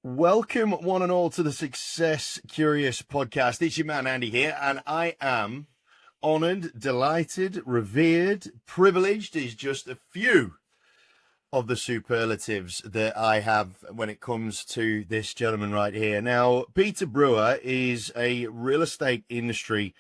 Welcome, one and all, to the Success Curious podcast. It's your man, Andy, here, and I am honored, delighted, revered, privileged is just a few of the superlatives that I have when it comes to this gentleman right here. Now, Peter Brewer is a real estate industry.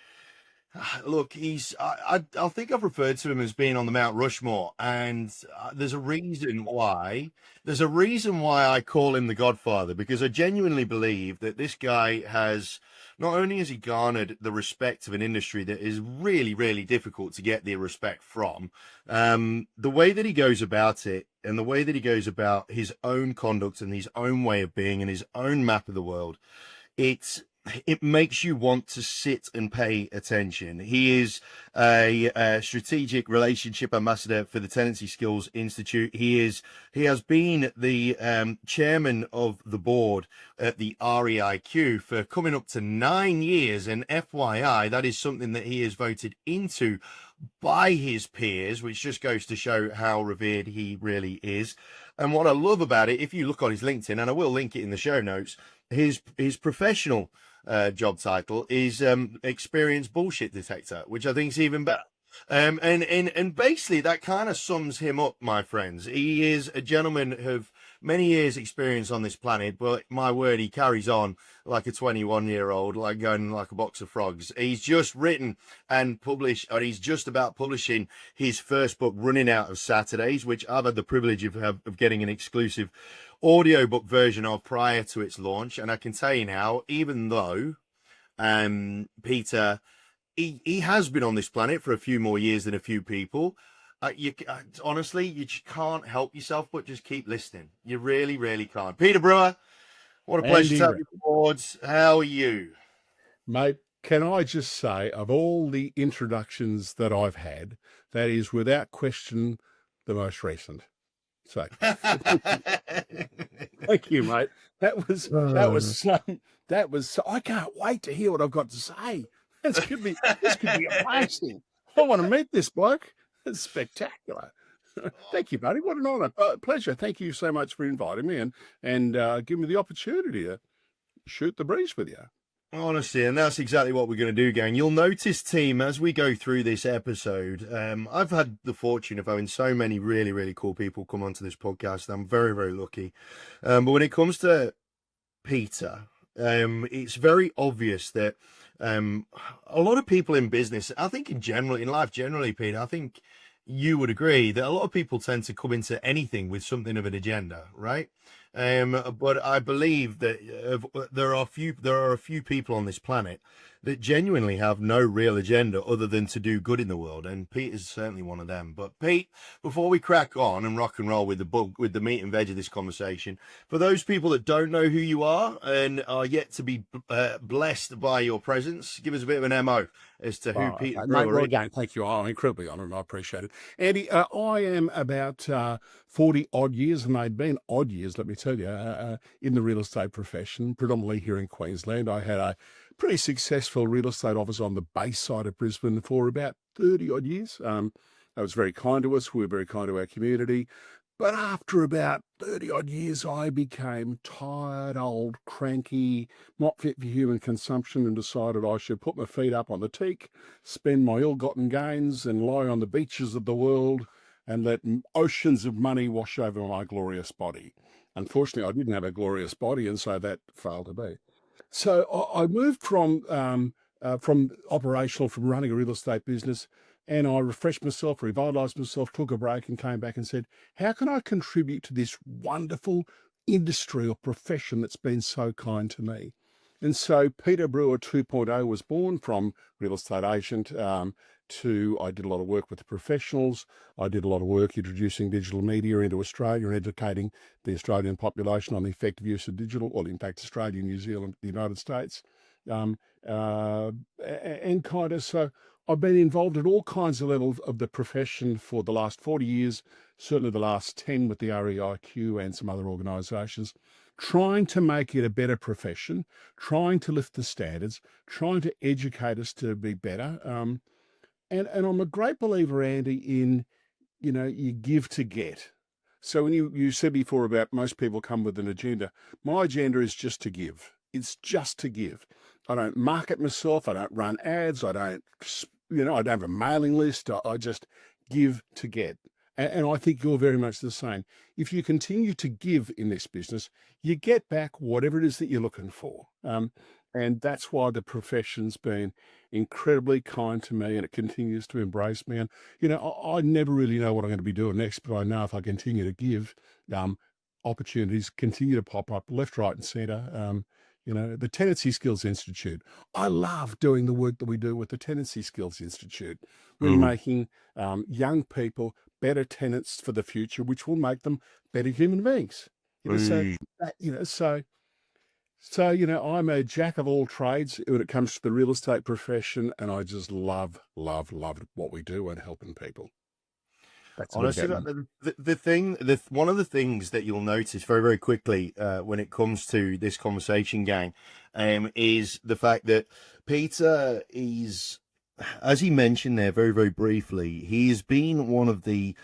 Look, I think I've referred to him as being on the Mount Rushmore, and there's a reason why. There's a reason why I call him the Godfather, because I genuinely believe that this guy has, not only has he garnered the respect of an industry that is really, really difficult to get the respect from, the way that he goes about it and the way that he goes about his own conduct and his own way of being and his own map of the world, it makes you want to sit and pay attention. He is a strategic relationship ambassador for the Tenancy Skills Institute. He has been the chairman of the board at the REIQ for coming up to 9 years. And FYI, that is something that he is voted into by his peers, which just goes to show how revered he really is. And what I love about it, if you look on his LinkedIn, and I will link it in the show notes, his professional job title is experienced bullshit detector, which I think is even better. And basically that kind of sums him up, my friends. He is a gentleman of many years experience on this planet, but my word, he carries on like a 21-year-old, like going like a box of frogs. He's just written and published, or he's just about publishing his first book, Running Out of Saturdays, which I've had the privilege of getting an exclusive audiobook version of prior to its launch. And I can tell you now, even though Peter, he has been on this planet for a few more years than a few people, honestly, you just can't help yourself but just keep listening. You really, really can't. Peter Brewer, what a pleasure to have you aboard. How are you? Mate, can I just say, of all the introductions that I've had, that is without question the most recent. So thank you, mate. That was I can't wait to hear what I've got to say. This could be amazing. I want to meet this bloke. It's spectacular. Thank you, buddy. What an honor. Pleasure. Thank you so much for inviting me and giving me the opportunity to shoot the breeze with you. Honestly, and that's exactly what we're going to do, gang. You'll notice, team, as we go through this episode, I've had the fortune of having so many really, really cool people come onto this podcast. I'm very, very lucky. But when it comes to Peter, it's very obvious that a lot of people in business, I think in life generally, Peter, I think you would agree that a lot of people tend to come into anything with something of an agenda, right? But I believe that there are a few people on this planet that genuinely have no real agenda other than to do good in the world, and Pete is certainly one of them. But Pete, before we crack on and rock and roll with the meat and veg of this conversation, for those people that don't know who you are and are yet to be blessed by your presence, give us a bit of an MO as to who Peter Brewer is. Well, again, thank you. I'm incredibly honoured and I appreciate it. Andy, I am about 40 odd years, and they've been odd years, let me tell you, in the real estate profession, predominantly here in Queensland. I had a pretty successful real estate office on the base side of Brisbane for about 30 odd years. They was very kind to us. We were very kind to our community. But after about 30 odd years, I became tired, old, cranky, not fit for human consumption, and decided I should put my feet up on the teak, spend my ill-gotten gains and lie on the beaches of the world and let oceans of money wash over my glorious body. Unfortunately, I didn't have a glorious body, and so that failed to be. So I moved from operational, from running a real estate business, and I refreshed myself, revitalised myself, took a break and came back and said, how can I contribute to this wonderful industry or profession that's been so kind to me? And so Peter Brewer 2.0 was born, from real estate agent to I did a lot of work with the professionals. I did a lot of work introducing digital media into Australia and educating the Australian population on the effective use of digital, or in fact, Australia, New Zealand, the United States. And kind of, so I've been involved at all kinds of levels of the profession for the last 40 years, certainly the last 10 with the REIQ and some other organisations, trying to make it a better profession, trying to lift the standards, trying to educate us to be better. And I'm a great believer, Andy, in, you give to get. So when you said before about most people come with an agenda, my agenda is just to give. It's just to give. I don't market myself. I don't run ads. I don't, I don't have a mailing list. I just give to get. And I think you're very much the same. If you continue to give in this business, you get back whatever it is that you're looking for. And that's why the profession's been incredibly kind to me, and it continues to embrace me. And I never really know what I'm going to be doing next, but I know if I continue to give, opportunities continue to pop up left, right, and centre. The Tenancy Skills Institute. I love doing the work that we do with the Tenancy Skills Institute. We're Mm. making young people better tenants for the future, which will make them better human beings. So Mm. that, I'm a jack of all trades when it comes to the real estate profession, and I just love, love, love what we do and helping people. That's a bit Honestly, about me. one of the things that you'll notice very, very quickly when it comes to this conversation, gang, is the fact that Peter is, as he mentioned there very, very briefly, he's been one of the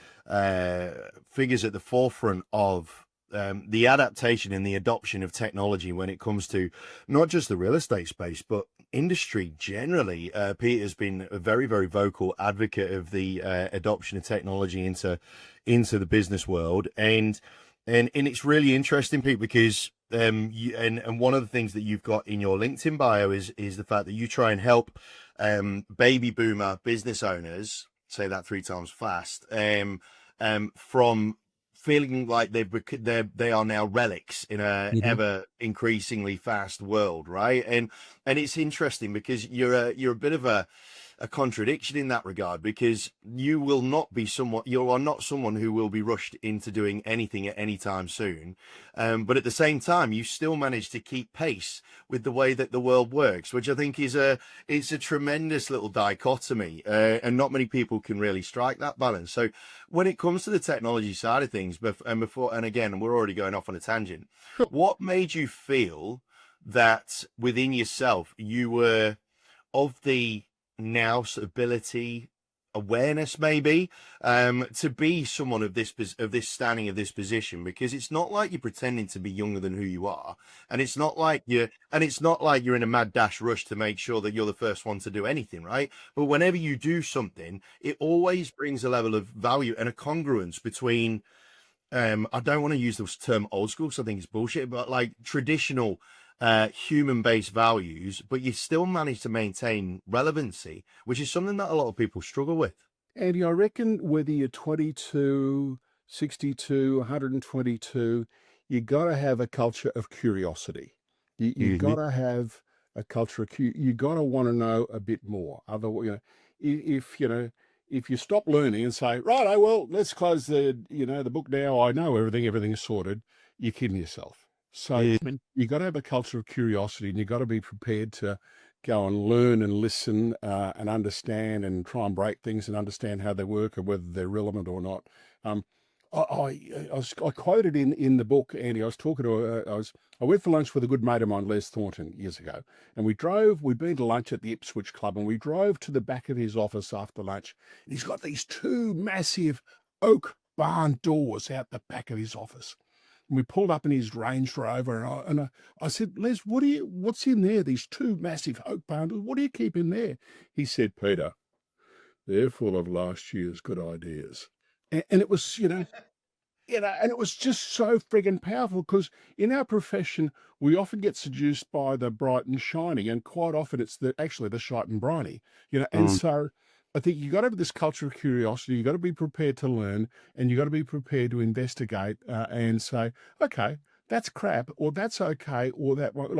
figures at the forefront of the adaptation and the adoption of technology when it comes to not just the real estate space, but industry generally. Peter's been a very, very vocal advocate of the adoption of technology into the business world, and it's really interesting, Pete, because and one of the things that you've got in your LinkedIn bio is the fact that you try and help baby boomer business owners, say that 3 times fast, from feeling like they are now relics in a Mhm. ever increasingly fast world, right? And it's interesting because you're a bit of a contradiction in that regard, because you will not be someone, you are not someone who will be rushed into doing anything at any time soon, but at the same time you still manage to keep pace with the way that the world works, which I think is it's a tremendous little dichotomy, and not many people can really strike that balance. So when it comes to the technology side of things, and again, we're already going off on a tangent, what made you feel that within yourself you were of the nous ability, awareness, maybe, to be someone of this standing, of this position? Because it's not like you're pretending to be younger than who you are, and it's not like you're in a mad dash rush to make sure that you're the first one to do anything, right? But whenever you do something, it always brings a level of value and a congruence between, I don't want to use the term old school because I think it's bullshit, but like traditional human-based values, but you still manage to maintain relevancy, which is something that a lot of people struggle with. Andy, I reckon whether you're 22, 62, 122, you got to have a culture of curiosity. You got Hmm. to have a culture of you got to want to know a bit more. Otherwise, if if you stop learning and say, right, oh well, let's close the book now. I know everything. Everything's sorted. You're kidding yourself. So you got to have a culture of curiosity, and you got to be prepared to go and learn and listen and understand and try and break things and understand how they work or whether they're relevant or not. Um, I quoted in the book, Andy. I was talking to I went for lunch with a good mate of mine, Les Thornton, years ago, and we'd been to lunch at the Ipswich Club, and we drove to the back of his office after lunch, and he's got these two massive oak barn doors out the back of his office. And we pulled up in his Range Rover, I said, Les, what's in there? These two massive oak barn doors. What do you keep in there? He said, Peter, they're full of last year's good ideas. And it was, and it was just so friggin' powerful because in our profession, we often get seduced by the bright and shiny, and quite often it's actually the shite and briny, And Mm. so I think you got to have this culture of curiosity. You got to be prepared to learn, and you got to be prepared to investigate and say, okay, that's crap, or that's okay, or that won't,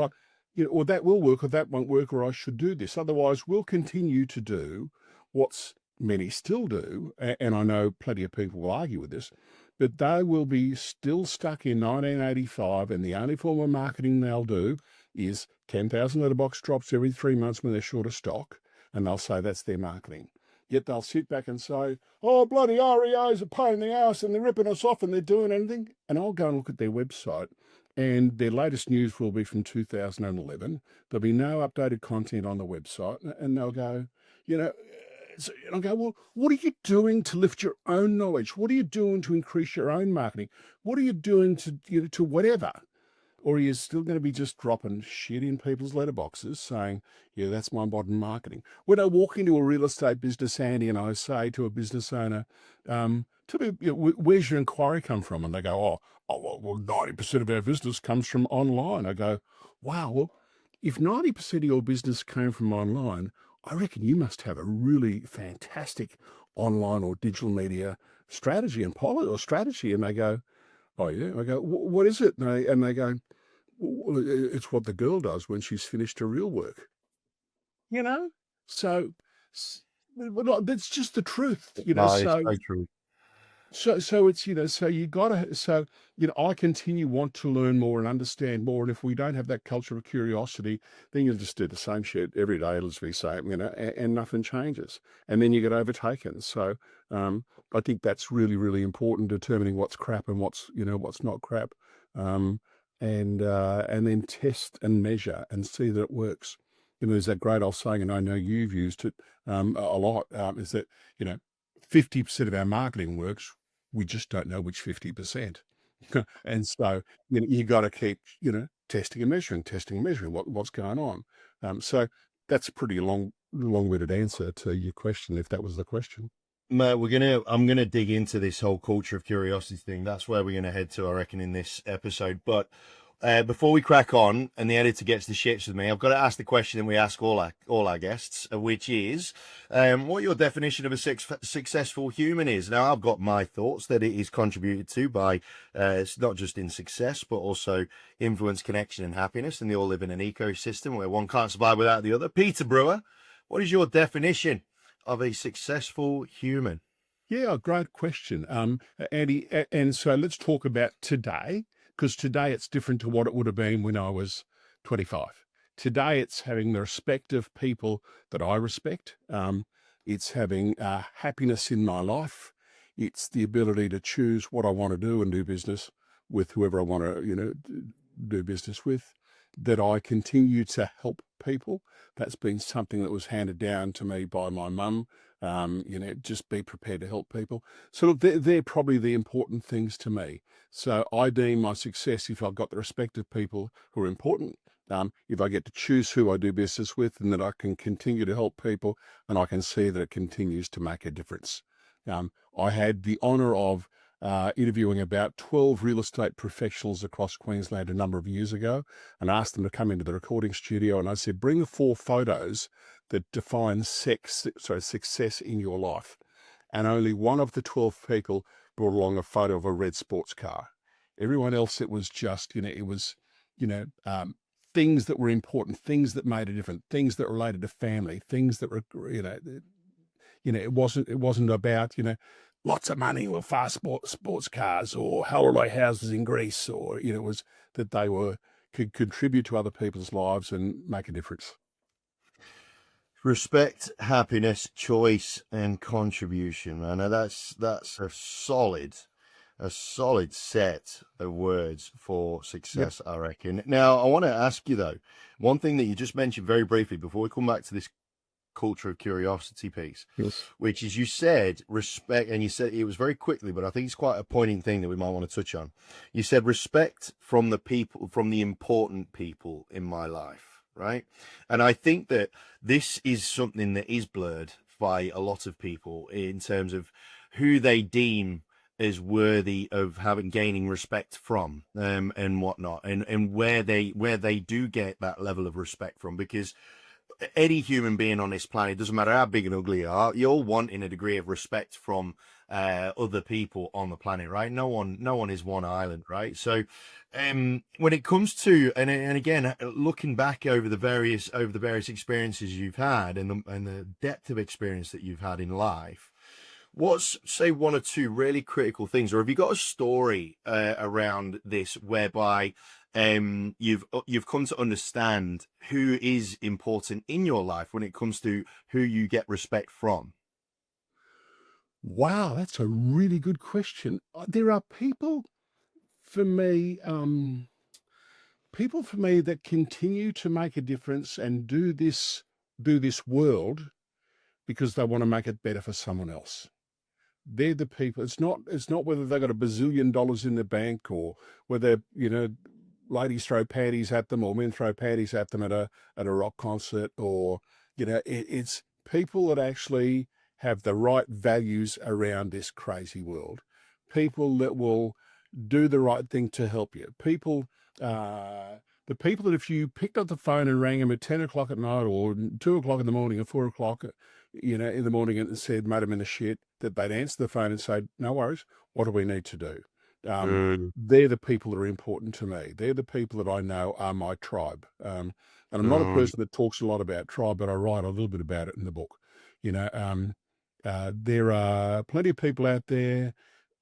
or that will work, or that won't work, or I should do this. Otherwise, we'll continue to do what's many still do, and I know plenty of people will argue with this, but they will be still stuck in 1985, and the only form of marketing they'll do is 10,000 letterbox drops every 3 months when they're short of stock, and they'll say that's their marketing. Yet they'll sit back and say, oh, bloody REO's a pain in the ass, and they're ripping us off, and they're doing anything. And I'll go and look at their website, and their latest news will be from 2011. There'll be no updated content on the website, and they'll go, you know, And I go, well, what are you doing to lift your own knowledge? What are you doing to increase your own marketing? What are you doing to, to whatever? Or are you still going to be just dropping shit in people's letterboxes saying, yeah, that's my modern marketing? When I walk into a real estate business, Andy, and I say to a business owner, tell me, where's your inquiry come from? And they go, well, 90% of our business comes from online. I go, wow, well, if 90% of your business came from online, I reckon you must have a really fantastic online or digital media strategy and policy or strategy. And they go, oh, yeah. I go, what is it? And they go, well, it's what the girl does when she's finished her real work, you know? So, that's just the truth, No, it's So, so true. so it's, so you gotta, I continue want to learn more and understand more. And if we don't have that culture of curiosity, then you'll just do the same shit every day. It'll just be the same, and nothing changes. And then you get overtaken. So, I think that's really, really important, determining what's crap and what's not crap. Um, and then test and measure and see that it works. There's that great old saying, and I know you've used it a lot, is that, 50% of our marketing works. We just don't know which 50%. And so, you got to keep, testing and measuring what's going on. So that's a pretty long-winded answer to your question, if that was the question. Mate, I'm gonna dig into this whole culture of curiosity thing. That's where we're gonna head to, I reckon, in this episode. But before we crack on and the editor gets the shits with me, I've got to ask the question that we ask all our guests, which is, what your definition of a successful human is. Now, I've got my thoughts that it is contributed to by, it's not just in success, but also influence, connection, and happiness, and they all live in an ecosystem where one can't survive without the other. Peter Brewer, what is your definition of a successful human? Yeah, great question, Andy. And so let's talk about today, because today it's different to what it would have been when I was 25. Today it's having the respect of people that I respect. It's having happiness in my life. It's the ability to choose what I want to do and do business with whoever I want to, do business with. That I continue to help people. That's been something that was handed down to me by my mum. Just be prepared to help people. So look, they're probably the important things to me. So I deem my success if I've got the respect of people who are important, if I get to choose who I do business with, and that I can continue to help people, and I can see that it continues to make a difference. I had the honour of interviewing about 12 real estate professionals across Queensland a number of years ago, and asked them to come into the recording studio. And I said, bring the 4 photos that define success in your life. And only one of the 12 people brought along a photo of a red sports car. Everyone else, it was just, things that were important, things that made a difference, things that related to family, things that were, it wasn't about, lots of money or fast sports cars or holiday houses in Greece, or, it was that they could contribute to other people's lives and make a difference. Respect, happiness, choice, and contribution, man. Now that's a solid set of words for Yep. success, I reckon. Now, I want to ask you though, one thing that you just mentioned very briefly before we come back to this culture of curiosity piece, Yes. which is, you said respect, and you said it was very quickly, but I think it's quite a poignant thing that we might want to touch on. You said respect from the people, from the important people in my life, right? And I think that this is something that is blurred by a lot of people in terms of who they deem as worthy of gaining respect from, and whatnot, and where they do get that level of respect from, because any human being on this planet, doesn't matter how big and ugly you are, you're wanting a degree of respect from other people on the planet, right? No one is one island, right? So when it comes to, and again, looking back over the various experiences you've had, and the depth of experience that you've had in life, what's, say, one or two really critical things, or have you got a story around this whereby you've come to understand who is important in your life when it comes to who you get respect from? Wow, that's a really good question. There are for me, people for me that continue to make a difference and do this world because they want to make it better for someone else. They're the people. It's not whether they've got a bazillion dollars in the bank, or whether, ladies throw panties at them or men throw panties at them at a rock concert, or it's people that actually have the right values around this crazy world. People that will do the right thing to help you. The people that if you picked up the phone and rang them at 10 o'clock at night, or 2 o'clock in the morning, or 4 o'clock, in the morning, and said, made them in the shit, that they'd answer the phone and say, no worries, what do we need to do? Mm. They're the people that are important to me. They're the people that I know are my tribe. And I'm not a Mm. person that talks a lot about tribe, but I write a little bit about it in the book. There are plenty of people out there,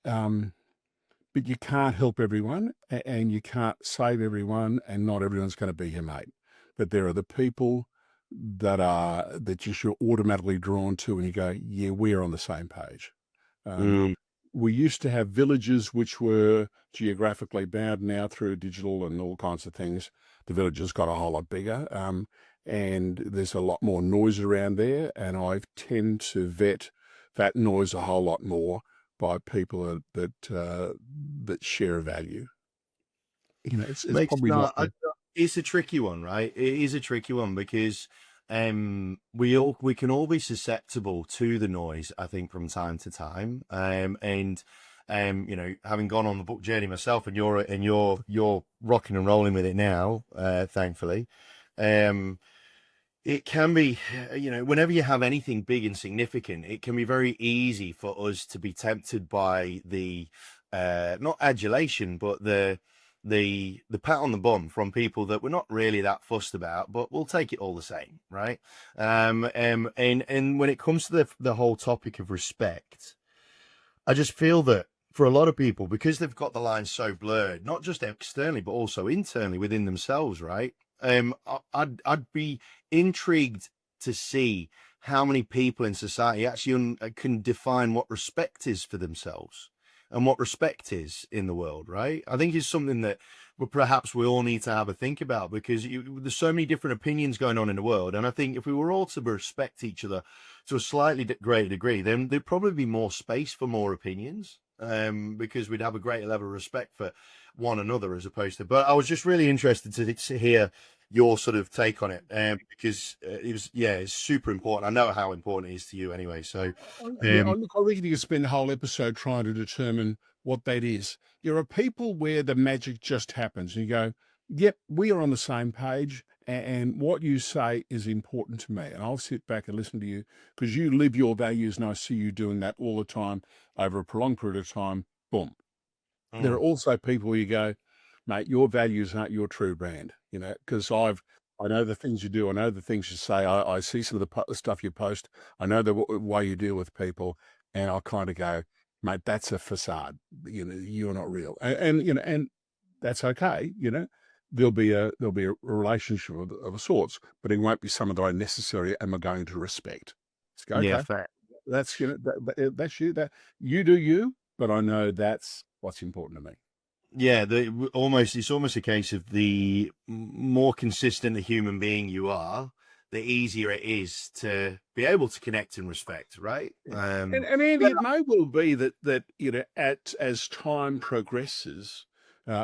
but you can't help everyone, and you can't save everyone, and not everyone's going to be your mate. But there are the people that you should automatically drawn to, and you go, yeah, we're on the same page. Mm. We used to have villages which were geographically bound. Now, through digital and all kinds of things, the villages got a whole lot bigger, and there's a lot more noise around there. And I tend to vet that noise a whole lot more by people that share a value. It's Makes probably no. not the It's a tricky one, right? It is a tricky one because we can all be susceptible to the noise, I think, from time to time. And having gone on the book journey myself, and you're rocking and rolling with it now, thankfully. Um, it can be, whenever you have anything big and significant, it can be very easy for us to be tempted by the not adulation, but the pat on the bum from people that we're not really that fussed about, but we'll take it all the same, right? And when it comes to the whole topic of respect, I just feel that for a lot of people, because they've got the lines so blurred, not just externally but also internally within themselves, right? I'd be intrigued to see how many people in society actually can define what respect is for themselves and what respect is in the world, right? I think it's something that perhaps we all need to have a think about, because there's so many different opinions going on in the world. And I think if we were all to respect each other to a slightly greater degree, then there'd probably be more space for more opinions, because we'd have a greater level of respect for one another as opposed to. But I was just really interested to hear your sort of take on it, because it's super important. I know how important it is to you anyway. So, Yeah, um, look, I reckon you could spend a whole episode trying to determine what that is. There are people where the magic just happens, and you go, yep, we are on the same page, and what you say is important to me. And I'll sit back and listen to you because you live your values, and I see you doing that all the time over a prolonged period of time. Boom. There mm, are also people where you go, mate, your values aren't your true brand, because I know the things you do. I know the things you say. I see some of the stuff you post. I know the way you deal with people, and I'll kind of go, mate, that's a facade. You're not real, and that's okay. There'll be a relationship of sorts, but it won't be someone that I necessarily am going to respect. It's go, yeah, okay. fair. That's that's you. That you do you, but I know that's what's important to me. Yeah, it's almost a case of the more consistent a human being you are, the easier it is to be able to connect and respect, right? Yeah. And Andy, Yeah. it may well be that as time progresses,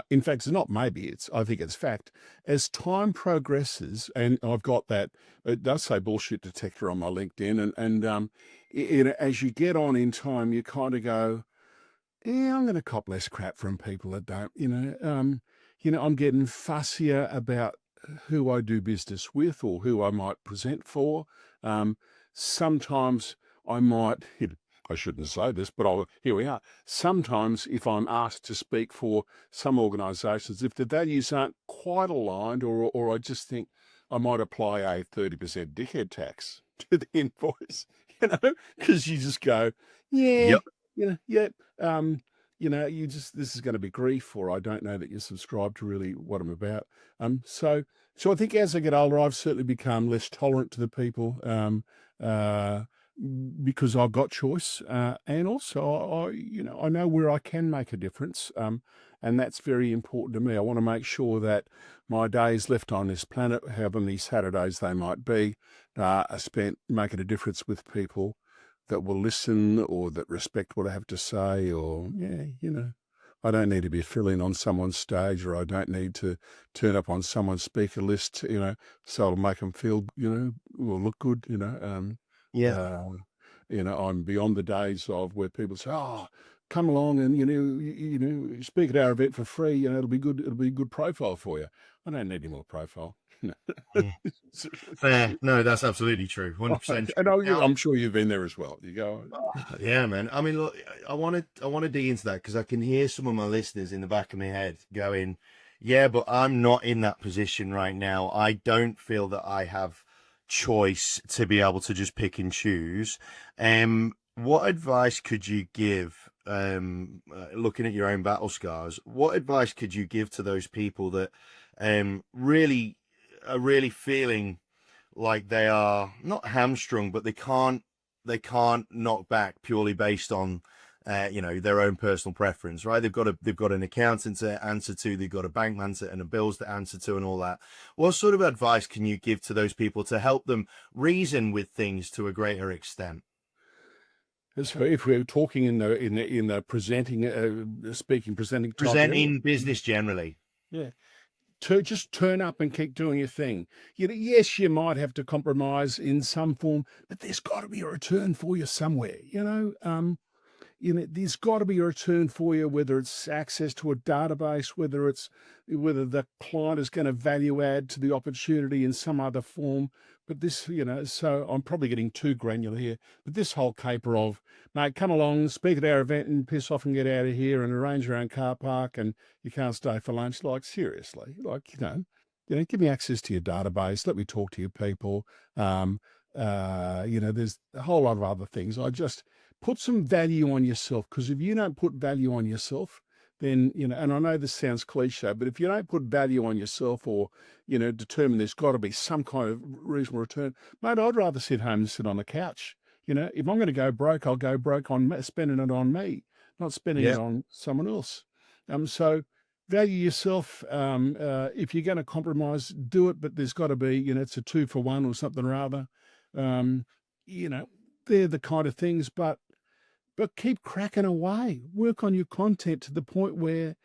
in fact, it's not maybe, I think it's fact. As time progresses, and I've got that, it does say bullshit detector on my LinkedIn, and as you get on in time, you kind of go, yeah, I'm going to cop less crap from people that don't, I'm getting fussier about who I do business with or who I might present for. Um, Sometimes I might, I shouldn't say this, but here we are. Sometimes if I'm asked to speak for some organisations, if the values aren't quite aligned, or I just think I might apply a 30% dickhead tax to the invoice, because you just go, yeah, Yep. yeah, this is going to be grief, or I don't know that you subscribe to really what I'm about. So I think as I get older, I've certainly become less tolerant to the people, uh, because I've got choice, and also I know where I can make a difference, And that's very important to me. I want to make sure that my days left on this planet, however many Saturdays they might be, are spent making a difference with people that will listen or that respect what I have to say, or, I don't need to be filling on someone's stage, or I don't need to turn up on someone's speaker list, so it'll make them feel, or look good, Yeah. um, I'm beyond the days of where people say, "Oh, come along and speak at our event for free. It'll be good. It'll be a good profile for you." I don't need any more profile. Mm. Fair. No, that's absolutely true. 100% And true. Now, I'm sure you've been there as well. You go, yeah, man. I mean, look, I want to dig into that because I can hear some of my listeners in the back of my head going, "Yeah, but I'm not in that position right now. I don't feel that I have choice to be able to just pick and choose." What advice could you give? Looking at your own battle scars, what advice could you give to those people that really are really feeling like they are not hamstrung, but they can't knock back purely based on their own personal preference, right? They've got an accountant to answer to, they've got a bank man to, and a bills to answer to, and all that. What sort of advice can you give to those people to help them reason with things to a greater extent? so if we're talking in the presenting type area, Presenting business generally. yeah, to just turn up and keep doing your thing. Yes, you might have to compromise in some form, but there's got to be a return for you somewhere. There's got to be a return for you, whether it's access to a database, whether the client is going to value add to the opportunity in some other form. But this, so I'm probably getting too granular here. But this whole caper of, mate, come along, speak at our event and piss off and get out of here and arrange your own car park and you can't stay for lunch. Like, seriously, give me access to your database. Let me talk to your people. There's a whole lot of other things. I just put some value on yourself, because if you don't put value on yourself, then, and I know this sounds cliche, but if you don't put value on yourself, or, determine there's got to be some kind of reasonable return, mate, I'd rather sit home and sit on the couch. If I'm going to go broke, I'll go broke on spending it on me, not spending Yeah. it on someone else. So value yourself. If you're going to compromise, do it, but there's got to be, it's a 2-for-1 or something rather. Um, they're the kind of things, but keep cracking away. Work on your content to the point where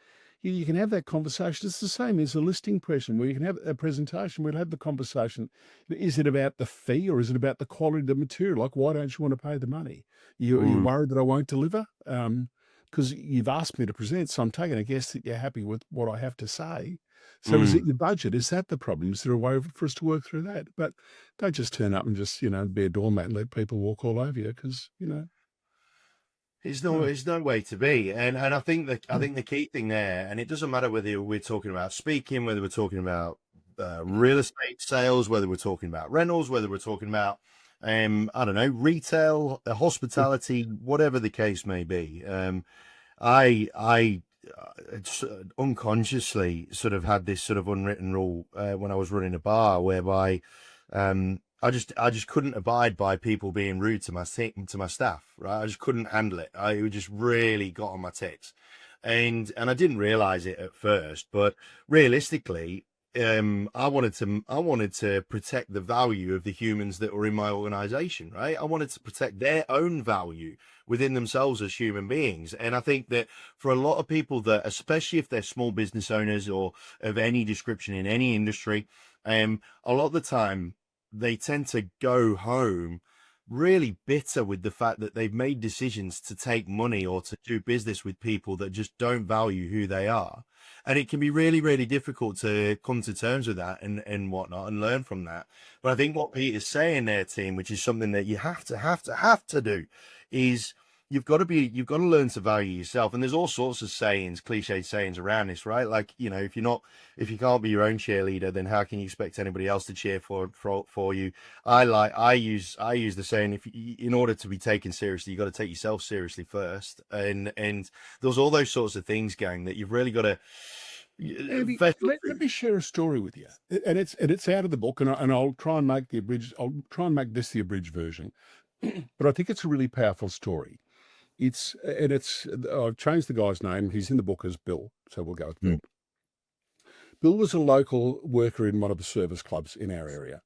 you can have that conversation. It's the same as a listing person, where you can have a presentation. We'll have the conversation. Is it about the fee, or is it about the quality of the material? Like, why don't you want to pay the money? You're Mm. worried that I won't deliver? Because you've asked me to present, so I'm taking a guess that you're happy with what I have to say. So is Mm. it your budget? Is that the problem? Is there a way for us to work through that? But don't just turn up and just, be a doormat and let people walk all over you, because, It's no, no. it's no way to be, and I think the key thing there, and it doesn't matter whether we're talking about speaking, whether we're talking about real estate sales, whether we're talking about rentals, whether we're talking about I don't know, retail, hospitality, whatever the case may be. I unconsciously sort of had this sort of unwritten rule when I was running a bar, whereby I just couldn't abide by people being rude to my staff, right? I just couldn't handle it. It just really got on my tits, and I didn't realize it at first, but realistically, I wanted to protect the value of the humans that were in my organization, right? I wanted to protect their own value within themselves as human beings. And I think that for a lot of people, that especially if they're small business owners or of any description in any industry, a lot of the time they tend to go home really bitter with the fact that they've made decisions to take money or to do business with people that just don't value who they are. And it can be really, really difficult to come to terms with that and whatnot, and learn from that. But I think what Peter's saying there, team, which is something that you have to do, is you've got to learn to value yourself. And there's all sorts of sayings, cliche sayings around this, right? Like, if you can't be your own cheerleader, then how can you expect anybody else to cheer for you? I use the saying, in order to be taken seriously, you got to take yourself seriously first. And there's all those sorts of things going that you've really got to Andy, let me share a story with you, and it's out of the book, and I'll try and make this the abridged version, but I think it's a really powerful story. I've changed the guy's name. He's in the book as Bill, so we'll go with Bill. Mm. Bill was a local worker in one of the service clubs in our area.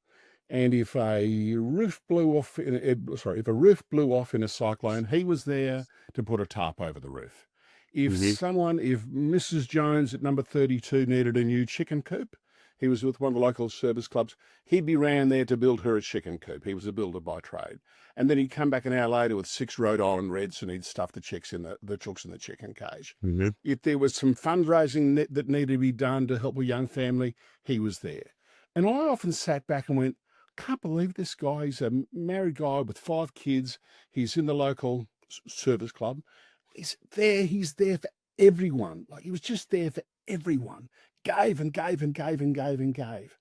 And if a roof blew off, if a roof blew off in a cyclone, he was there to put a tarp over the roof. If Mrs. Jones at number 32 needed a new chicken coop, he was with one of the local service clubs. He'd be round there to build her a chicken coop. He was a builder by trade. And then he'd come back an hour later with 6 Rhode Island Reds and he'd stuff the chicks in the chooks in the chicken cage. If there was some fundraising that needed to be done to help a young family, he was there. And I often sat back and went, can't believe this guy. He's a married guy with 5 kids. He's in the local service club. He's there for everyone. Like, he was just there for everyone. Gave and gave and gave and gave and gave.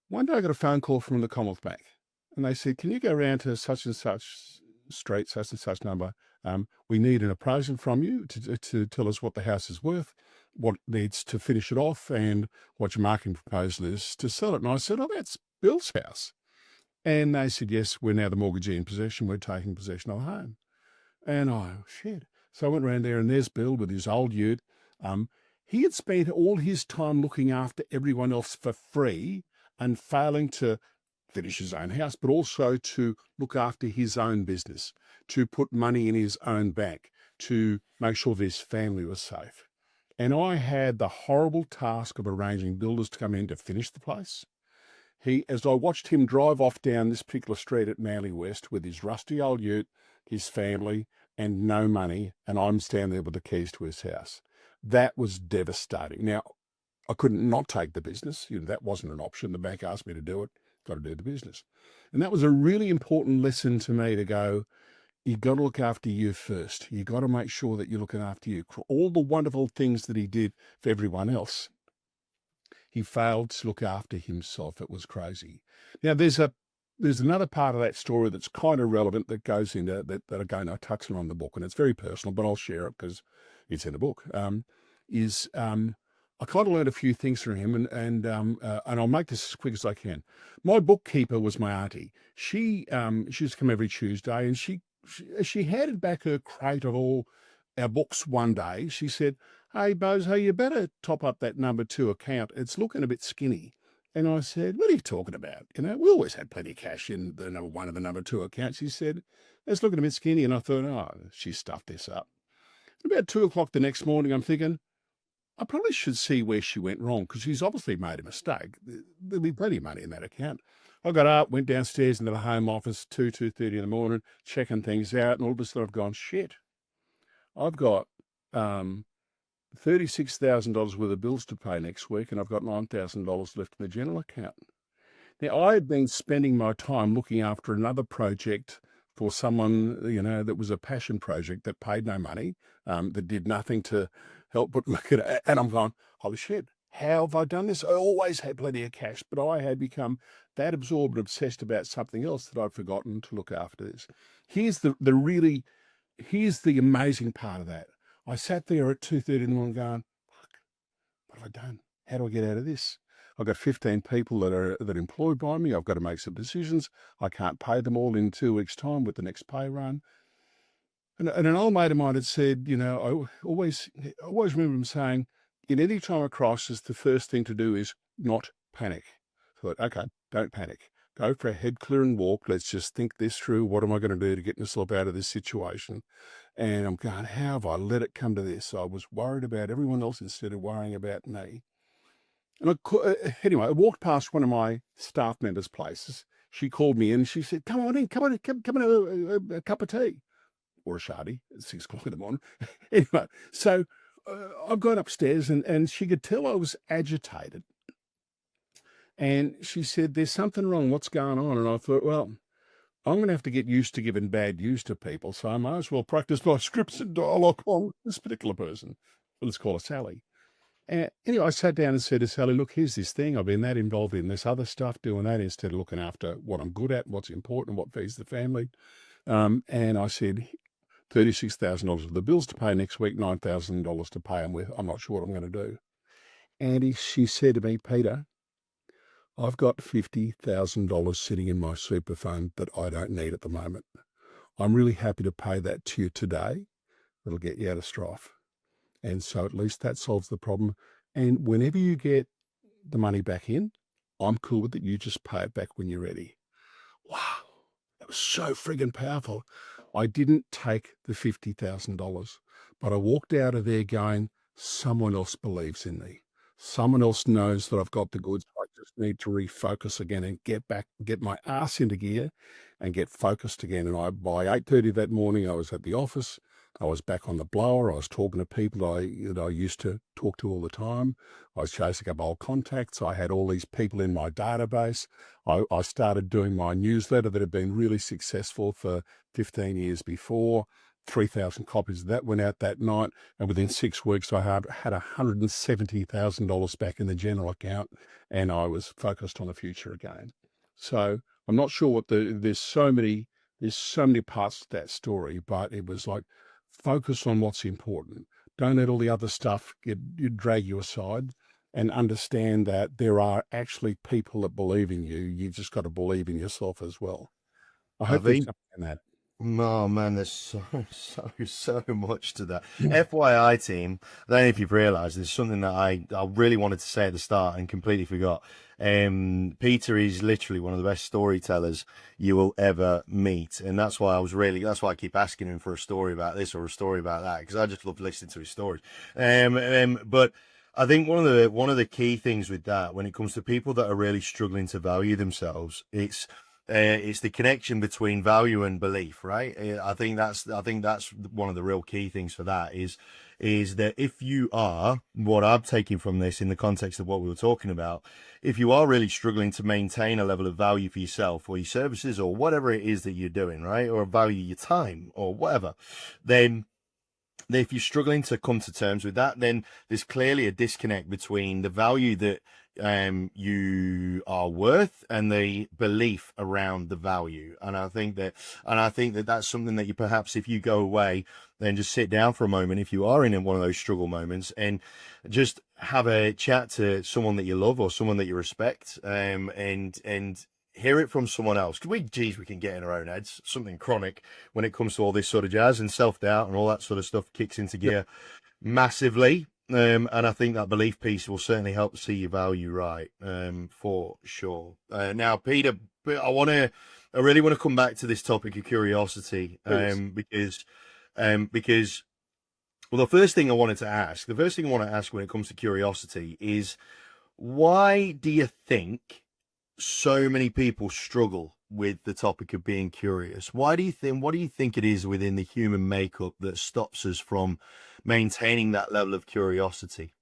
One day I got a phone call from the Commonwealth Bank and they said, can you go around to such and such street, such and such number? We need an appraisal from you to tell us what the house is worth, what needs to finish it off, and what your marketing proposal is to sell it. And I said, oh, that's Bill's house. And they said, yes, we're now the mortgagee in possession. We're taking possession of the home. And shit. So I went around there and there's Bill with his old ute. He had spent all his time looking after everyone else for free and failing to finish his own house, but also to look after his own business, to put money in his own bank, to make sure his family was safe. And I had the horrible task of arranging builders to come in to finish the place. As I watched him drive off down this particular street at Manly West with his rusty old ute, his family, and no money, and I'm standing there with the keys to his house. That was devastating. Now, I couldn't not take the business. That wasn't an option. The bank asked me to do it. Got to do the business. And that was a really important lesson to me to go, you got to look after you first. You got to make sure that you're looking after you. For all the wonderful things that he did for everyone else, he failed to look after himself. It was crazy. Now, there's another part of that story that's kind of relevant that goes into that again, I touched on the book, and it's very personal, but I'll share it because it's in the book. I kind of learned a few things from him, and I'll make this as quick as I can. My bookkeeper was my auntie. She used to come every Tuesday, and she handed back her crate of all our books one day. She said, "Hey, Bozo, you better top up that number 2 account. It's looking a bit skinny." And I said, "What are you talking about? We always had plenty of cash in the number 1 and the number 2 account." She said, "It's looking a bit skinny." And I thought, oh, she stuffed this up. About 2 o'clock the next morning, I'm thinking, I probably should see where she went wrong because she's obviously made a mistake. There'll be plenty of money in that account. I got up, went downstairs into the home office, 2:30 in the morning, checking things out. And all of a sudden I've gone, shit, I've got $36,000 worth of bills to pay next week, and I've got $9,000 left in the general account. Now, I had been spending my time looking after another project for someone, that was a passion project that paid no money, that did nothing to help but look at it. And I'm going, holy shit, how have I done this? I always had plenty of cash, but I had become that absorbed and obsessed about something else that I'd forgotten to look after this. Here's the amazing part of that. I sat there at 2:30 in the morning going, fuck, what have I done? How do I get out of this? I've got 15 people that are employed by me. I've got to make some decisions. I can't pay them all in 2 weeks' time with the next pay run. And an old mate of mine had said, I always remember him saying, in any time of crisis, the first thing to do is not panic. I thought, okay, don't panic. Go for a head clearing walk. Let's just think this through. What am I going to do to get myself out of this situation? And I'm going, how have I let it come to this? I was worried about everyone else instead of worrying about me. And anyway, I walked past one of my staff members' places. She called me in. She said, come on in, come and have a cup of tea. Or a shardy at 6 o'clock in the morning. Anyway, so I've gone upstairs and she could tell I was agitated. And she said, there's something wrong. What's going on? And I thought, well, I'm going to have to get used to giving bad news to people. So I might as well practice my scripts and dialogue on this particular person. Let's call her Sally. Anyway, I sat down and said to Sally, look, here's this thing. I've been that involved in this other stuff, doing that instead of looking after what I'm good at, what's important, what feeds the family. And I said, $36,000 of the bills to pay next week, $9,000 to pay them with. I'm not sure what I'm going to do. And she said to me, Peter, I've got $50,000 sitting in my super fund that I don't need at the moment. I'm really happy to pay that to you today. It'll get you out of strife. And so at least that solves the problem. And whenever you get the money back in, I'm cool with it. You just pay it back when you're ready. Wow, that was so friggin' powerful. I didn't take the $50,000, but I walked out of there going, someone else believes in me. Someone else knows that I've got the goods. I just need to refocus again and get my ass into gear and get focused again. And by 8:30 that morning, I was at the office. I was back on the blower. I was talking to people that I used to talk to all the time. I was chasing up old contacts. I had all these people in my database. I started doing my newsletter that had been really successful for 15 years before. 3,000 copies of that went out that night. And within 6 weeks, I had $170,000 back in the general account, and I was focused on the future again. So I'm not sure there's so many parts to that story, but it was like, focus on what's important. Don't let all the other stuff drag you aside, and understand that there are actually people that believe in you. You've just got to believe in yourself as well. I I hope there's think, something in that. oh man, there's so much to that. FYI, team, I don't know if you've realised, there's something that I really wanted to say at the start and completely forgot. Peter is literally one of the best storytellers you will ever meet, and that's why I keep asking him for a story about this or a story about that, because I just love listening to his stories. But I think one of the key things with that, when it comes to people that are really struggling to value themselves, it's the connection between value and belief, right? I think that's one of the real key things for that is that if you are, what I'm taking from this in the context of what we were talking about, if you are really struggling to maintain a level of value for yourself or your services or whatever it is that you're doing, right, or value your time or whatever, then if you're struggling to come to terms with that, then there's clearly a disconnect between the value that you are worth and the belief around the value. And I think that that's something that you perhaps, if you go away, then just sit down for a moment, if you are in one of those struggle moments, and just have a chat to someone that you love or someone that you respect, and hear it from someone else. We can get in our own heads, something chronic when it comes to all this sort of jazz, and self-doubt and all that sort of stuff kicks into Yep. gear massively. And I think that belief piece will certainly help see your value right, for sure. Now, Peter, I really want to come back to this topic of curiosity, Please. because well, the first thing I want to ask when it comes to curiosity is, why do you think so many people struggle with the topic of being curious? What do you think it is within the human makeup that stops us from maintaining that level of curiosity?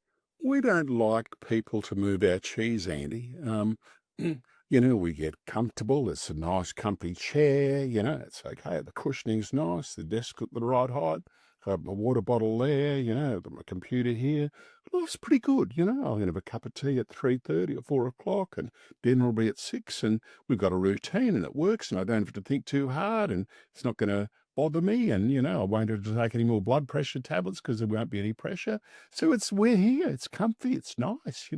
We don't like people to move our cheese, Andy. We get comfortable. It's a nice, comfy chair. It's okay. The cushioning's nice. The desk at the right height. Got my water bottle there. My computer here. Life's pretty good. I'll have a cup of tea at 3:30 or 4 o'clock, and dinner will be at 6. And we've got a routine, and it works. And I don't have to think too hard, and it's not going to bother me. And I won't have to take any more blood pressure tablets because there won't be any pressure. So we're here. It's comfy. It's nice.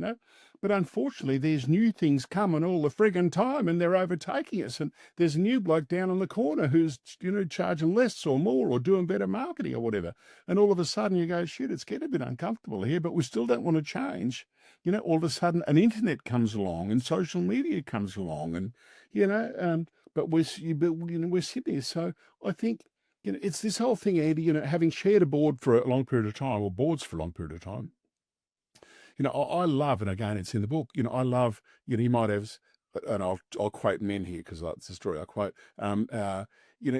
But unfortunately, there's new things coming all the friggin' time, and they're overtaking us. And there's a new bloke down on the corner who's, charging less or more or doing better marketing or whatever. And all of a sudden you go, shit, it's getting a bit uncomfortable here, but we still don't want to change. All of a sudden an internet comes along and social media comes along, and, but we're sitting here. So I think, it's this whole thing, Andy, having chaired a board for a long period of time, or boards for a long period of time. I love, and again, it's in the book. I love. You might have, and I'll quote men here because that's the story I quote.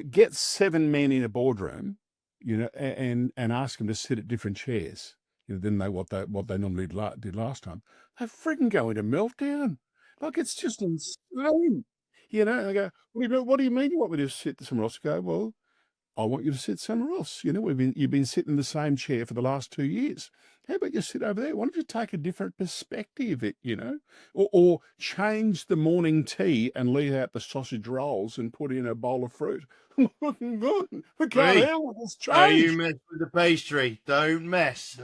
Get 7 men in a boardroom, and ask them to sit at different chairs. Than what they normally did last time. They frigging go into meltdown. Like, it's just insane. I go, what do you mean you want me to sit somewhere else? I go, well, I want you to sit somewhere else. You've been sitting in the same chair for the last 2 years. How about you sit over there? Why don't you take a different perspective, or change the morning tea and leave out the sausage rolls and put in a bowl of fruit? I can't handle this You change. mess with the pastry, don't mess.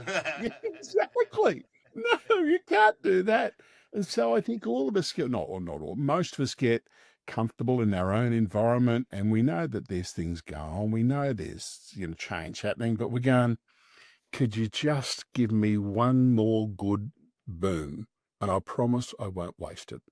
Exactly. No, you can't do that. And so I think all of us get, not all, most of us get comfortable in our own environment, and we know that there's things going on. We know there's, change happening, but we're going, could you just give me one more good boom? And I promise I won't waste it.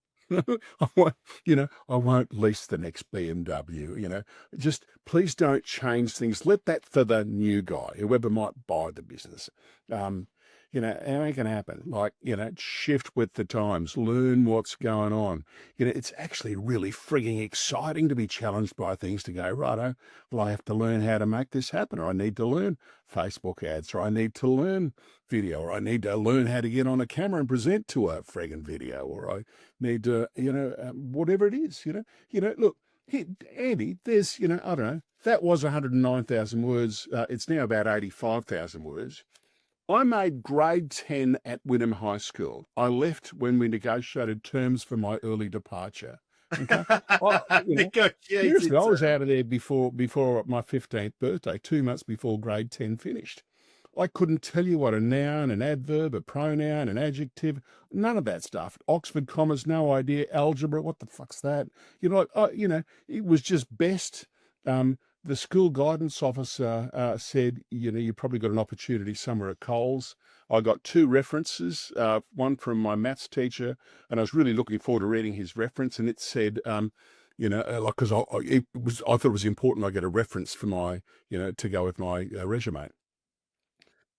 I won't, I won't lease the next BMW, just please don't change things. Let that for the new guy, whoever might buy the business. Um, it ain't going to happen. Like, shift with the times, learn what's going on. It's actually really frigging exciting to be challenged by things to go, righto, well, I have to learn how to make this happen, or I need to learn Facebook ads, or I need to learn video, or I need to learn how to get on a camera and present to a frigging video, or I need to, whatever it is, look, Andy, there's, I don't know, that was 109,000 words. It's now about 85,000 words. I made grade 10 at Wynnum High School. I left when we negotiated terms for my early departure. Okay. Seriously, I was out of there before my 15th birthday, 2 months before grade 10 finished. I couldn't tell you what a noun, an adverb, a pronoun, an adjective, none of that stuff. Oxford commas, no idea. Algebra, what the fuck's that? It was just best. The school guidance officer said, you probably got an opportunity somewhere at Coles. I got 2 references, one from my maths teacher, and I was really looking forward to reading his reference. And it said, because I thought it was important I get a reference for my, to go with my resume.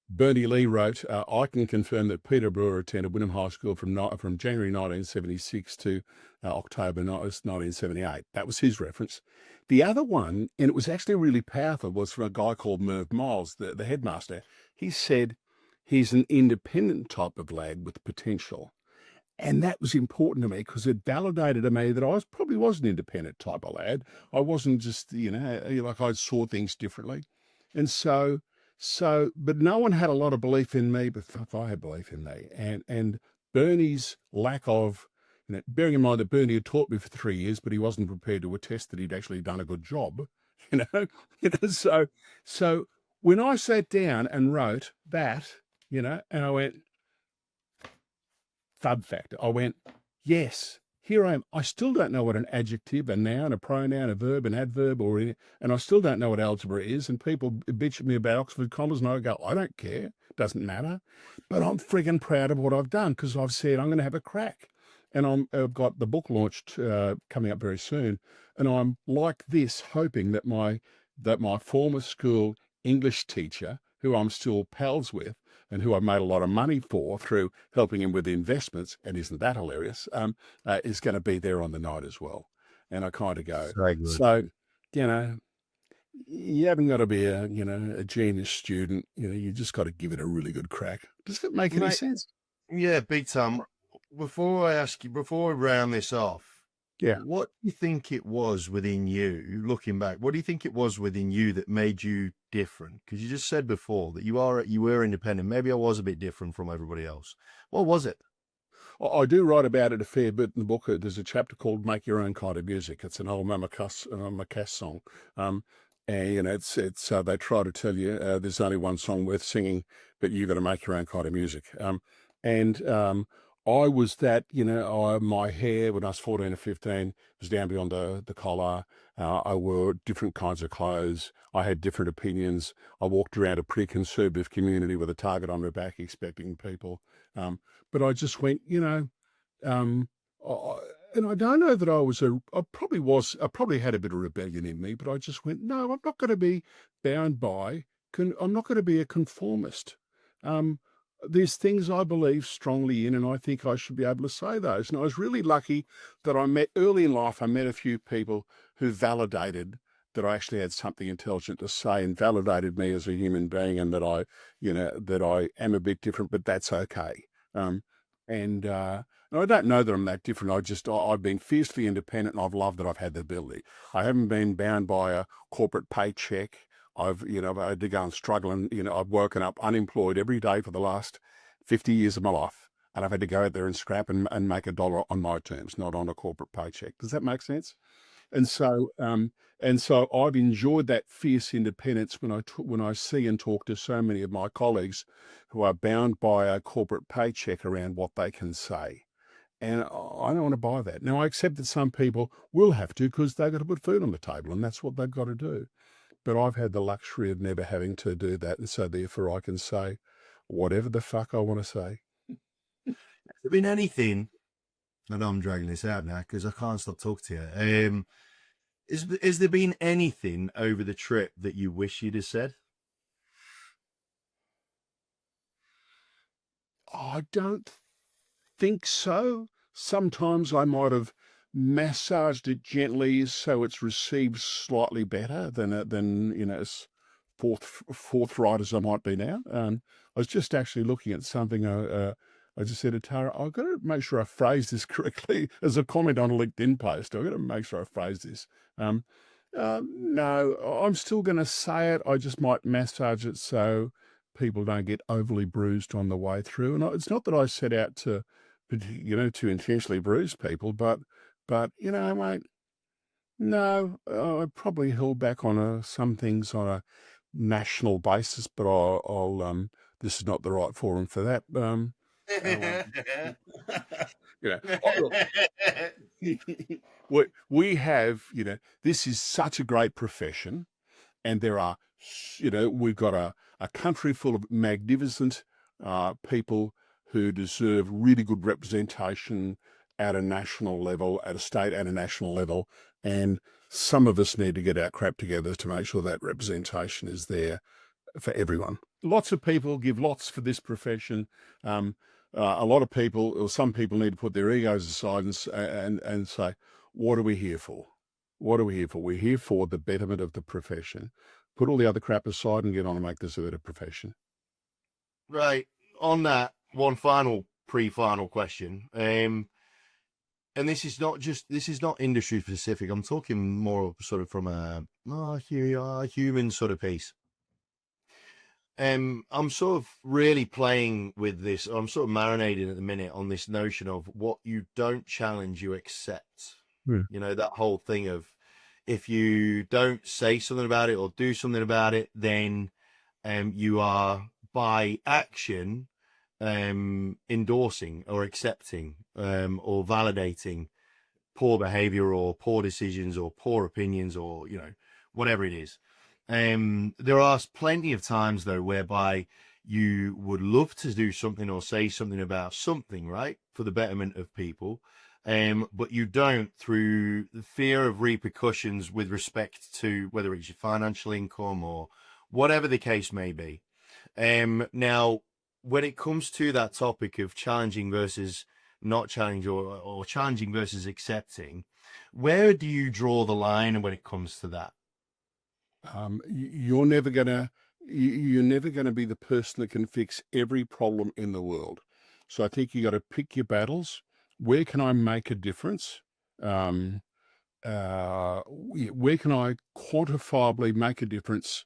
Bernie Lee wrote, I can confirm that Peter Brewer attended Wynnum High School from January 1976 to October 1978. That was his reference. The other one, and it was actually really powerful, was from a guy called Merv Miles, the headmaster. He said he's an independent type of lad with potential. And that was important to me because it validated to me that I probably was an independent type of lad. I wasn't just, like I saw things differently. And so, but no one had a lot of belief in me, but fuck, I had belief in me. And Bernie's lack of, bearing in mind that Bernie had taught me for 3 years, but he wasn't prepared to attest that he'd actually done a good job, so when I sat down and wrote that, and I went, thud factor, I went, yes, here I am. I still don't know what an adjective, a noun, a pronoun, a verb, an adverb, and I still don't know what algebra is. And people bitch at me about Oxford commas, and I go, I don't care. Doesn't matter. But I'm frigging proud of what I've done because I've said I'm going to have a crack. And I've got the book launched coming up very soon. And I'm like this, hoping that my former school English teacher, who I'm still pals with, and who I made a lot of money for through helping him with the investments, and isn't that hilarious, is going to be there on the night as well. And I kind of go, so, you haven't got to be a genius student. You just got to give it a really good crack. Does it make any sense? Yeah, big time. Before I round this off, what do you think it was within you, looking back, what do you think it was within you that made you different? Because you just said before that you were independent. Maybe I was a bit different from everybody else. What was it? I do write about it a fair bit in the book. There's a chapter called "Make Your Own Kind of Music." It's an old Mama Cass song, and it's they try to tell you there's only one song worth singing, but you've got to make your own kind of music. I was that, my hair when I was 14 or 15 was down beyond the collar. I wore different kinds of clothes. I had different opinions. I walked around a pretty conservative community with a target on my back, expecting people. But I just went, and I don't know that I probably had a bit of rebellion in me, but I just went, no, I'm not going to be bound by, I'm not going to be a conformist. There's things I believe strongly in, and I think I should be able to say those. And I was really lucky that early in life, I met a few people who validated that I actually had something intelligent to say and validated me as a human being, and that I am a bit different, but that's okay. And I don't know that I'm that different. I've been fiercely independent, and I've loved that I've had the ability. I haven't been bound by a corporate paycheck. I've had to go and struggle, and I've woken up unemployed every day for the last 50 years of my life, and I've had to go out there and scrap and make $1 on my terms, not on a corporate paycheck. Does that make sense? And so I've enjoyed that fierce independence when I see and talk to so many of my colleagues who are bound by a corporate paycheck around what they can say. And I don't want to buy that. Now, I accept that some people will have to because they've got to put food on the table, and that's what they've got to do. But I've had the luxury of never having to do that, and so therefore I can say whatever the fuck I want to say. Has there been anything? I know I'm dragging this out now because I can't stop talking to you. Has there been anything over the trip that you wish you'd have said? I don't think so. Sometimes I might have massaged it gently so it's received slightly better than as forthright as I might be now. I was just actually looking at something. I just said to Tara, I've got to make sure I phrase this correctly as a comment on a LinkedIn post. I've got to make sure I phrase this. No, I'm still going to say it. I just might massage it so people don't get overly bruised on the way through. And it's not that I set out to intentionally bruise people, but mate, no, I probably held back on some things on a national basis, but I'll this is not the right forum for that. Look, we have, this is such a great profession, and there are, we've got a country full of magnificent people who deserve really good representation at a national level, at a state and a national level. And some of us need to get our crap together to make sure that representation is there for everyone. Lots of people give lots for this profession. A lot of people, or some people, need to put their egos aside and say, what are we here for? What are we here for? We're here for the betterment of the profession. Put all the other crap aside and get on and make this a better profession. Right. On that, one final pre-final question. And this is not industry specific. I'm talking more sort of from a human sort of piece. I'm sort of really playing with this. I'm sort of marinating at the minute on this notion of what you don't challenge, you accept. Yeah. That whole thing of if you don't say something about it or do something about it, then you are by action endorsing or accepting or validating poor behavior or poor decisions or poor opinions or whatever it is. There are plenty of times though whereby you would love to do something or say something about something, right, for the betterment of people, but you don't, through the fear of repercussions with respect to whether it's your financial income or whatever the case may be. Now, when it comes to that topic of challenging versus not challenging or challenging versus accepting, where do you draw the line when it comes to that? You're never gonna be the person that can fix every problem in the world. So I think you got to pick your battles. Where can I make a difference? Where can I quantifiably make a difference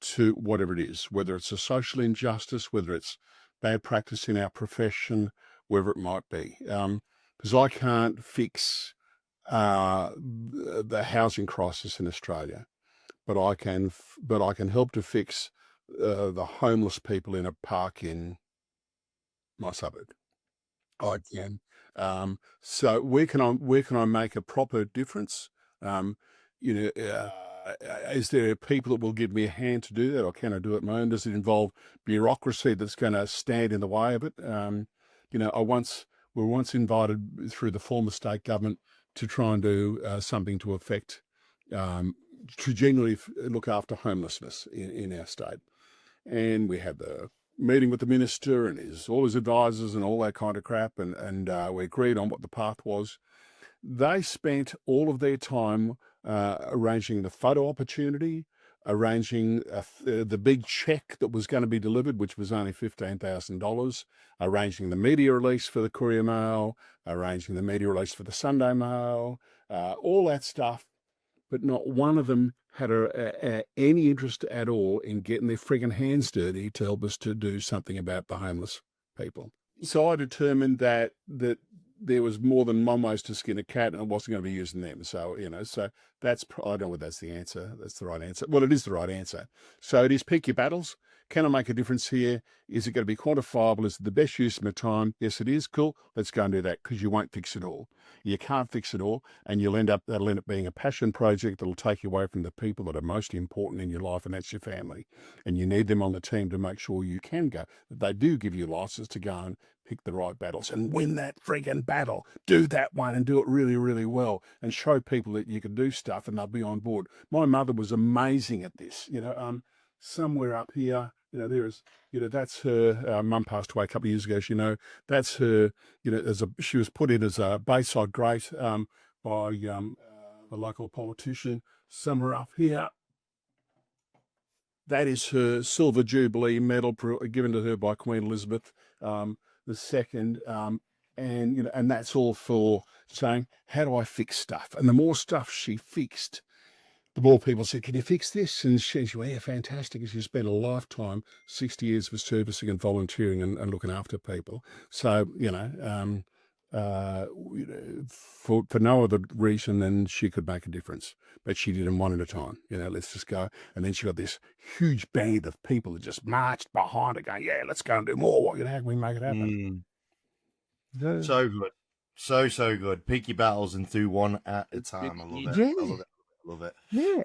to whatever it is, whether it's a social injustice, whether it's bad practice in our profession, wherever it might be. Because I can't fix the housing crisis in Australia, but I can help to fix the homeless people in a park in my suburb. I can. So where can I make a proper difference? Is there people that will give me a hand to do that, or can I do it my own? Does it involve bureaucracy that's going to stand in the way of it? We were once invited through the former state government to try and do something to affect to genuinely look after homelessness in our state, and we had the meeting with the minister and all his advisors and all that kind of crap, and we agreed on what the path was. They spent all of their time arranging the photo opportunity, arranging the big check that was going to be delivered, which was only $15,000, arranging the media release for the Courier Mail, arranging the media release for the Sunday Mail, all that stuff. But not one of them had any interest at all in getting their frigging hands dirty to help us to do something about the homeless people. So I determined that there was more than one ways to skin a cat, and I wasn't going to be using them. So, so that's, I don't know whether that's the answer. That's the right answer. Well, it is the right answer. So it is pick your battles. Can I make a difference here? Is it going to be quantifiable? Is it the best use of my time? Yes, it is. Cool. Let's go and do that, because you won't fix it all. You can't fix it all, and that'll end up being a passion project that'll take you away from the people that are most important in your life, and that's your family. And you need them on the team to make sure you can go, that they do give you license to go and pick the right battles and win that friggin' battle. Do that one and do it really, really well, and show people that you can do stuff and they'll be on board. My mother was amazing at this. Somewhere up here, that's her. Mum passed away a couple of years ago. That's her. She was put in as a Bayside great by the local politician. Somewhere up here, that is her Silver Jubilee medal given to her by Queen Elizabeth II. And that's all for saying, how do I fix stuff? And the more stuff she fixed, the more people said, can you fix this? And she went, yeah, fantastic. And she spent a lifetime, 60 years of servicing and volunteering and looking after people. So, for no other reason than she could make a difference. But she did them one at a time. Let's just go. And then she got this huge band of people that just marched behind her going, yeah, let's go and do more. How can we make it happen? So good. So good. Pick your battles and do one at a time. I love it. Yeah. I love it. Love it. Yeah.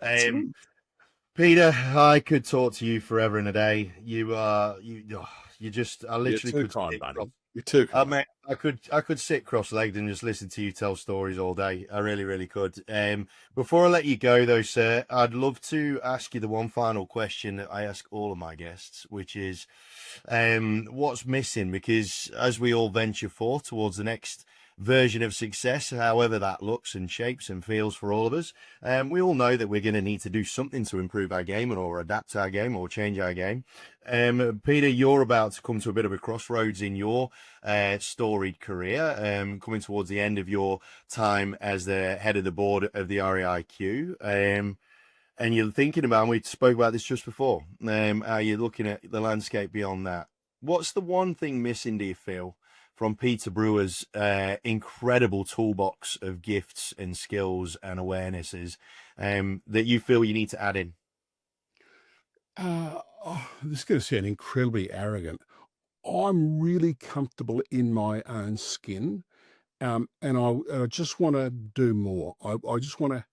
Peter, I could talk to you forever and a day. You just, I literally You're too could. kind, buddy. You're too kind. Mate, I could sit cross-legged and just listen to you tell stories all day. I really, really could. Before I let you go, though, sir, I'd love to ask you the one final question that I ask all of my guests, which is, what's missing? Because as we all venture forth towards the next version of success, however that looks and shapes and feels for all of us, we all know that we're going to need to do something to improve our game or adapt our game or change our game. Peter, you're about to come to a bit of a crossroads in your storied career, coming towards the end of your time as the head of the board of the RAIQ. And you're thinking about, and we spoke about this just before, are you looking at the landscape beyond that? What's the one thing missing, do you feel, from Peter Brewer's incredible toolbox of gifts and skills and awarenesses that you feel you need to add in? This is going to sound incredibly arrogant. I'm really comfortable in my own skin, and I just want to do more. I just want to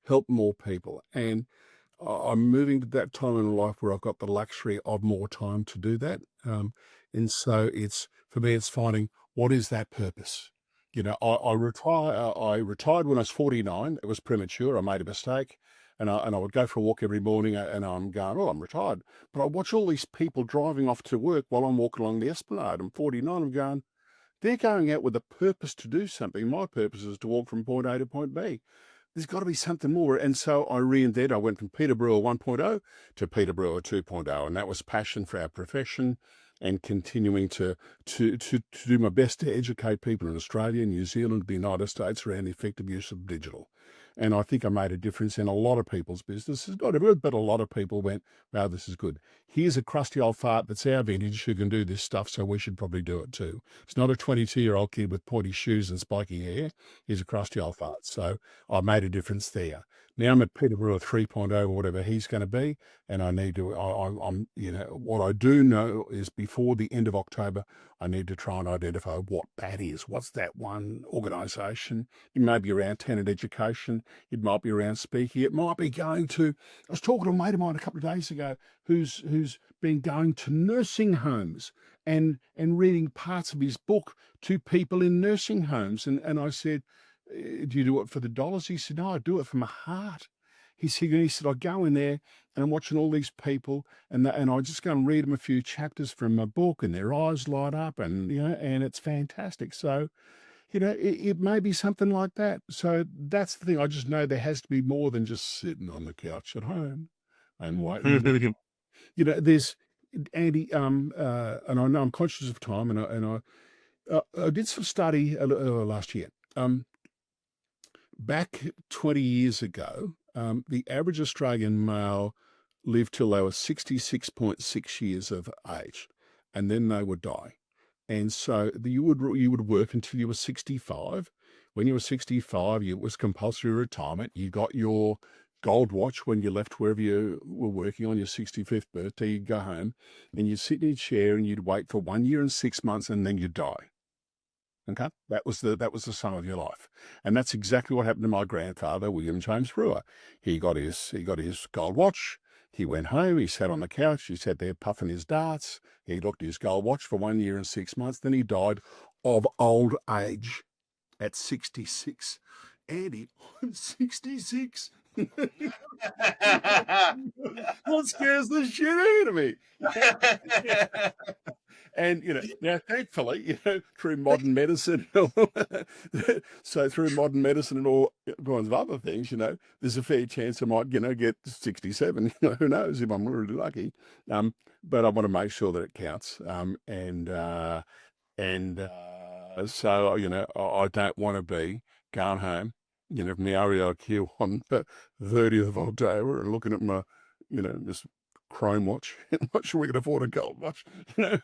help more people, and I'm moving to that time in life where I've got the luxury of more time to do that. And so for me, it's finding what is that purpose. I retired when I was 49. It was premature. I made a mistake. And I would go for a walk every morning, and I'm going, oh, I'm retired. But I watch all these people driving off to work while I'm walking along the Esplanade. I'm 49. I'm going, they're going out with a purpose to do something. My purpose is to walk from point A to point B. There's got to be something more. And so I reinvented. I went from Peter Brewer 1.0 to Peter Brewer 2.0. And that was passion for our profession and continuing to do my best to educate people in Australia, New Zealand, the United States around the effective use of digital. And I think I made a difference in a lot of people's businesses. Not everyone, but a lot of people went, wow, this is good. Here's a crusty old fart that's our vintage who can do this stuff, so we should probably do it too. It's not a 22-year-old kid with pointy shoes and spiky hair. He's a crusty old fart. So I made a difference there. Now I'm at Peter Brewer 3.0 or whatever he's going to be, and I need to, I'm what I do know is before the end of October, I need to try and identify what that is. What's that one organisation? It may be around tenant education. It might be around speaking. It might be going to, I was talking to a mate of mine a couple of days ago who's been going to nursing homes and reading parts of his book to people in nursing homes. And I said, do you do it for the dollars? He said, no, I do it for my heart. He said, I go in there and I'm watching all these people and I just go and read them a few chapters from my book and their eyes light up and it's fantastic. So, it may be something like that. So that's the thing. I just know there has to be more than just sitting on the couch at home and waiting. There's Andy, and I know I'm conscious of time and I did some study last year. Back 20 years ago, the average Australian male lived till they were 66.6 years of age, and then they would die. And so you would work until you were 65. When you were 65, it was compulsory retirement. You got your gold watch when you left wherever you were working on your 65th birthday. You'd go home and you'd sit in your chair and you'd wait for 1 year and 6 months and then you'd die. Okay, that was the sum of your life, and that's exactly what happened to my grandfather, William James Brewer. He got his gold watch. He went home. He sat on the couch. He sat there puffing his darts. He looked at his gold watch for 1 year and 6 months. Then he died of old age at 66. Andy, I'm 66. What scares the shit out of me? And, now thankfully, through modern medicine, so through modern medicine and all kinds of other things, there's a fair chance I might, get 67. Who knows if I'm really lucky. But I want to make sure that it counts. So, I don't want to be going home, from the REIQ on the 30th of October and looking at my, this chrome watch. I'm not sure we can afford a gold watch, a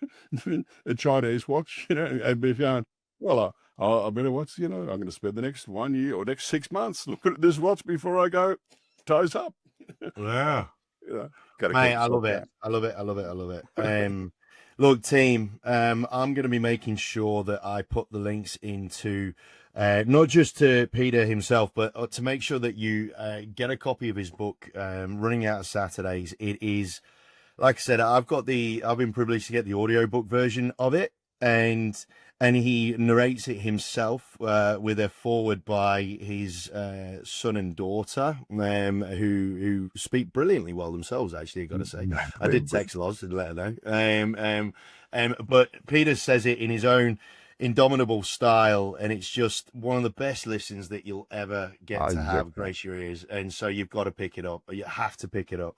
Chinese watch, and be going, well, I better watch, I'm going to spend the next 1 year or next 6 months looking at this watch before I go toes up. Yeah. Gotta Mate, keep I love yourself it. down. I love it. I love it. I love it. Look, team, I'm going to be making sure that I put the links into not just to Peter himself, but to make sure that you get a copy of his book, Running Out of Saturdays. It is, like I said, I've been privileged to get the audiobook version of it, and he narrates it himself with a foreword by his son and daughter, who speak brilliantly well themselves. Actually, I got to say, I did text Loz and let her know. But Peter says it in his own indomitable style, and it's just one of the best listens that you'll ever get to have. Grace your ears, and so you've got to pick it up. You have to pick it up.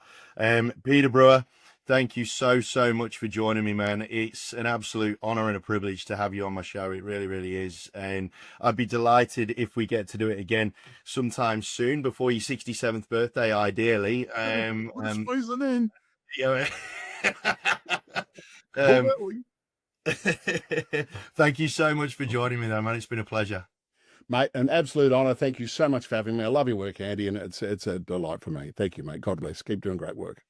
Peter Brewer, thank you so much for joining me, man. It's an absolute honor and a privilege to have you on my show. It really, really is. And I'd be delighted if we get to do it again sometime soon before your 67th birthday, ideally. Squeezing in. Yeah. Thank you so much for joining me, though, man. It's been a pleasure. Mate, an absolute honour. Thank you so much for having me. I love your work, Andy, and it's a delight for me. Thank you, mate. God bless. Keep doing great work.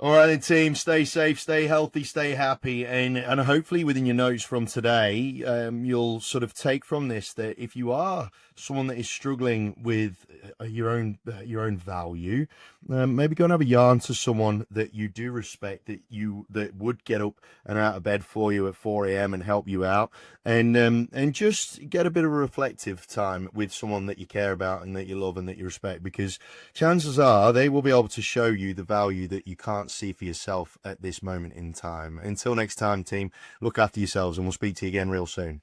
All right, then, team. Stay safe, stay healthy, stay happy, and hopefully within your notes from today, you'll sort of take from this that if you are someone that is struggling with your own value, maybe go and have a yarn to someone that you do respect, that would get up and out of bed for you at 4 a.m. and help you out, and just get a bit of a reflective time with someone that you care about and that you love and that you respect, because chances are they will be able to show you the value that you can't see for yourself at this moment in time. Until next time, team, look after yourselves, and we'll speak to you again real soon.